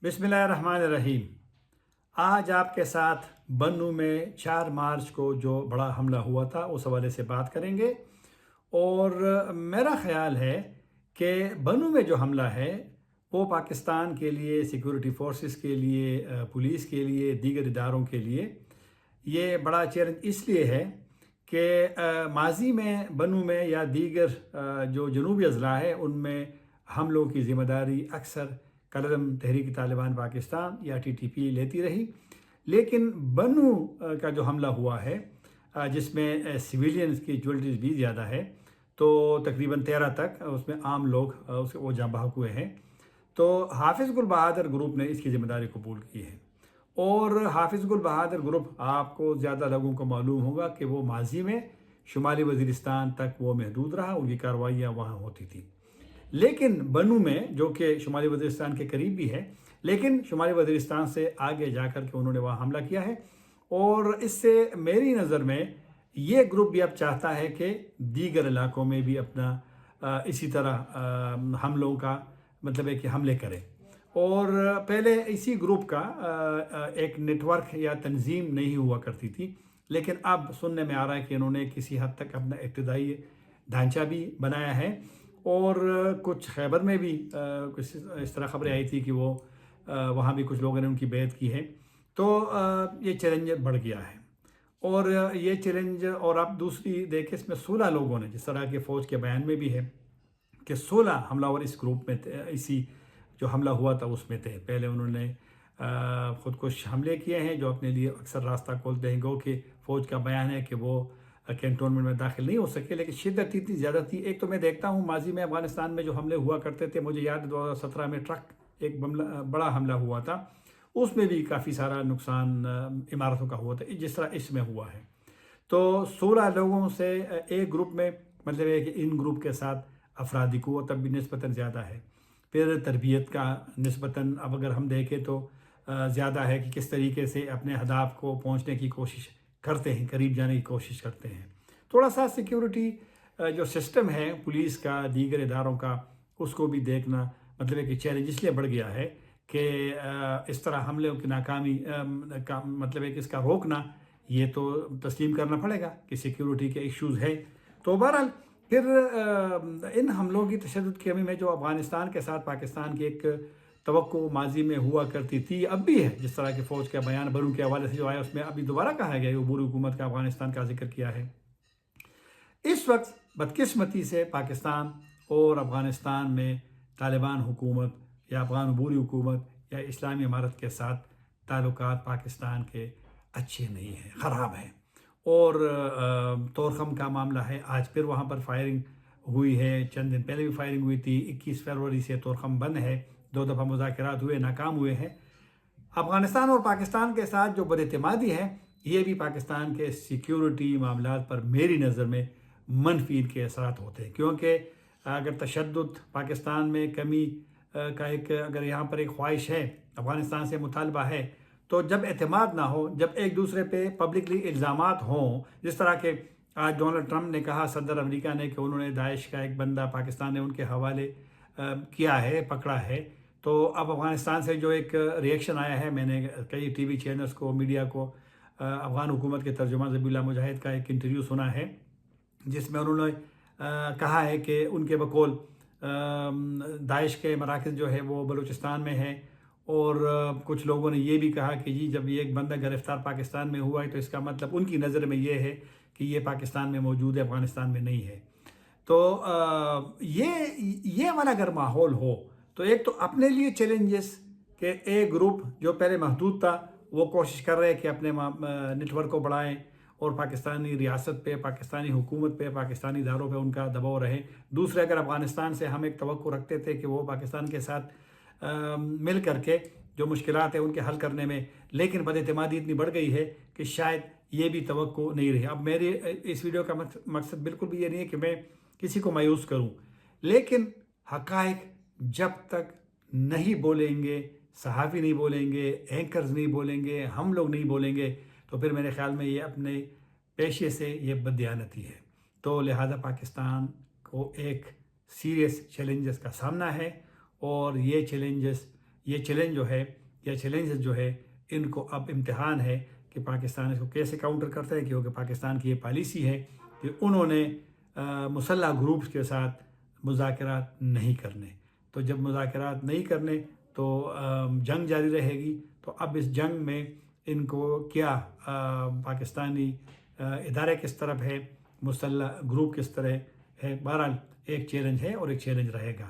बिस्मिल्लाहिर्रहमानिर्रहीम। आज आपके साथ बन्नू में 4 मार्च को जो बड़ा हमला हुआ था उस हवाले से बात करेंगे। और मेरा ख़्याल है कि बन्नू में जो हमला है वो पाकिस्तान के लिए, सिक्योरिटी फोर्सेस के लिए, पुलिस के लिए, दीगर इदारों के लिए ये बड़ा चैलेंज इसलिए है कि माजी में बन्नू में या दीगर जो जनूबी अज़ला है उनमें हमलों की ज़िम्मेदारी अक्सर कलदम तहरीक तालिबान पाकिस्तान या टीटीपी लेती रही। लेकिन बन्नू का जो हमला हुआ है जिसमें सिविलियंस की कैजुअल्टीज़ भी ज़्यादा है, तो तकरीबन 13 तक उसमें आम लोग वो जाँ बहक हुए हैं। तो हाफिज़ गुल बहादुर ग्रुप ने इसकी ज़िम्मेदारी कबूल की है। और हाफिज़ गुल बहादुर ग्रुप, आपको ज़्यादा लोगों को मालूम होगा कि वो माजी में शुमाली वज़ीरिस्तान तक वो महदूद रहा, उनकी कार्रवाइयाँ वहाँ होती थी। लेकिन बन्नू में, जो कि शुमाली वज़ीरिस्तान के करीब भी है, लेकिन शुमाली वज़ीरिस्तान से आगे जाकर के उन्होंने वहाँ हमला किया है। और इससे मेरी नज़र में ये ग्रुप भी अब चाहता है कि दीगर इलाकों में भी अपना इसी तरह हमलों का मतलब है कि हमले करें। और पहले इसी ग्रुप का एक नेटवर्क या तंजीम नहीं हुआ करती थी, लेकिन अब सुनने में आ रहा है कि इन्होंने किसी हद तक अपना इब्तदाई ढांचा भी बनाया है। और कुछ खैबर में भी कुछ इस तरह खबरें आई थी कि वो वहाँ भी कुछ लोगों ने उनकी बैत की है। तो ये चैलेंज बढ़ गया है। और ये चैलेंज, और आप दूसरी देखें इसमें 16 लोगों ने, जिस तरह के फ़ौज के बयान में भी है कि 16 हमलावर इस ग्रुप में थे, इसी जो हमला हुआ था उसमें थे। पहले उन्होंने ख़ुदकुश हमले किए हैं जो अपने लिए अक्सर रास्ता खोलते हैं। गो कि फ़ौज का बयान है कि वो कैंटोनमेंट में दाखिल नहीं हो सके, लेकिन शिद्दत इतनी ज़्यादा थी। एक तो मैं देखता हूँ माजी में अफ़गानिस्तान में जो हमले हुआ करते थे, मुझे याद है 2017 में ट्रक एक बड़ा हमला हुआ था, उसमें भी काफ़ी सारा नुकसान इमारतों का हुआ था, जिस तरह इसमें हुआ है। तो 16 लोगों से एक ग्रुप में, मतलब है कि इन ग्रुप के साथ अफरादी क़ुव्वत अब भी निस्बतन ज़्यादा है। फिर तरबियत का निस्बतन अब अगर हम देखें तो ज़्यादा है कि किस तरीके से अपने अहदाफ को पहुँचने की कोशिश करते हैं, करीब जाने की कोशिश करते हैं। थोड़ा सा सिक्योरिटी जो सिस्टम है पुलिस का, दीगर इदारों का, उसको भी देखना मतलब है कि चैलेंज इसलिए बढ़ गया है कि इस तरह हमलों की नाकामी का मतलब है कि इसका रोकना, ये तो तस्लीम करना पड़ेगा कि सिक्योरिटी के इश्यूज़ है। तो बहरहाल फिर इन हमलों की तशद्दुद की कमी में जो अफ़गानिस्तान के साथ पाकिस्तान की एक तवक्को माजी में हुआ करती थी, अब भी है। जिस तरह के फ़ौज का बयान बन्नू के हवाले से जो आया, उसमें अभी दोबारा कहा गया है, अबूरी हुकूमत का अफ़गानिस्तान का जिक्र किया है। इस वक्त बदकिस्मती से पाकिस्तान और अफ़गानिस्तान में तालिबान हुकूमत या अफ़गान अबूरी हुकूमत या इस्लामी इमारत के साथ ताल्लुकात पाकिस्तान के अच्छे नहीं हैं, ख़राब हैं। और तोरखम का मामला है, आज फिर वहाँ पर फायरिंग हुई है, चंद दिन पहले भी फायरिंग हुई थी। 21 फरवरी से तोरखम बंद है, 2 दफ़ा मुज़ाकरात हुए, नाकाम हुए हैं। अफ़गानिस्तान और पाकिस्तान के साथ जो बदएतमादी है, ये भी पाकिस्तान के सिक्योरिटी मामलात पर मेरी नज़र में मनफी के असरात होते हैं। क्योंकि अगर तशद्दुद पाकिस्तान में कमी का एक, अगर यहाँ पर एक ख्वाहिश है, अफ़गानिस्तान से मुतालबा है, तो जब एतमाद ना हो, जब एक दूसरे पे पब्लिकली इल्ज़ामात हों, जिस तरह के आज डोनाल्ड ट्रंप ने कहा, सदर अमेरिका ने, कि उन्होंने दाइश का एक बंदा पाकिस्तान ने उनके हवाले किया है, पकड़ा है। तो अब अफ़गानिस्तान से जो एक रिएक्शन आया है, मैंने कई टीवी चैनल्स को, मीडिया को, अफ़गान हुकूमत के तर्जुमान ज़बीउल्लाह मुजाहिद का एक इंटरव्यू सुना है, जिसमें उन्होंने कहा है कि उनके बकौल दाइश के मराकज़ जो है वो बलूचिस्तान में है। और कुछ लोगों ने ये भी कहा कि जी, जब ये एक बंदा गिरफ़्तार पाकिस्तान में हुआ है तो इसका मतलब उनकी नज़र में ये है कि ये पाकिस्तान में मौजूद है, अफ़गानिस्तान में नहीं है। तो ये वाला अगर माहौल हो, तो एक तो अपने लिए चैलेंजेस के एक ग्रुप जो पहले महदूद था, वो कोशिश कर रहे हैं कि अपने नेटवर्क को बढ़ाएं और पाकिस्तानी रियासत पे, पाकिस्तानी हुकूमत पे, पाकिस्तानी इदारों पे उनका दबाव रहे। दूसरे, अगर अफ़गानिस्तान से हम एक तवक्को रखते थे कि वो पाकिस्तान के साथ मिल करके जो मुश्किलात है उनके हल करने में, लेकिन बदएतमादी इतनी बढ़ गई है कि शायद ये भी तवक्को नहीं रही। अब मेरे इस वीडियो का मकसद बिल्कुल भी ये नहीं है कि मैं किसी को मायूस करूं, लेकिन हक़ाइक़ जब तक नहीं बोलेंगे, सहाफ़ी नहीं बोलेंगे, एंकर्स नहीं बोलेंगे, हम लोग नहीं बोलेंगे, तो फिर मेरे ख़्याल में ये अपने पेशे से ये बददियानती है। तो लिहाजा पाकिस्तान को एक सीरियस चैलेंजेस का सामना है, और ये चैलेंजेस یہ چیلنج جو ہے یا چیلنجز جو ہے ان کو اب امتحان ہے کہ پاکستان اس کو کیسے کاؤنٹر کرتا ہے، کیونکہ پاکستان کی یہ پالیسی ہے کہ انہوں نے مسلح گروپس کے ساتھ مذاکرات نہیں کرنے۔ تو جب مذاکرات نہیں کرنے تو جنگ جاری رہے گی۔ تو اب اس جنگ میں ان کو کیا پاکستانی ادارے کس طرف ہے، مسلح گروپ کس طرح ہے، بہرحال ایک چیلنج ہے اور ایک چیلنج رہے گا۔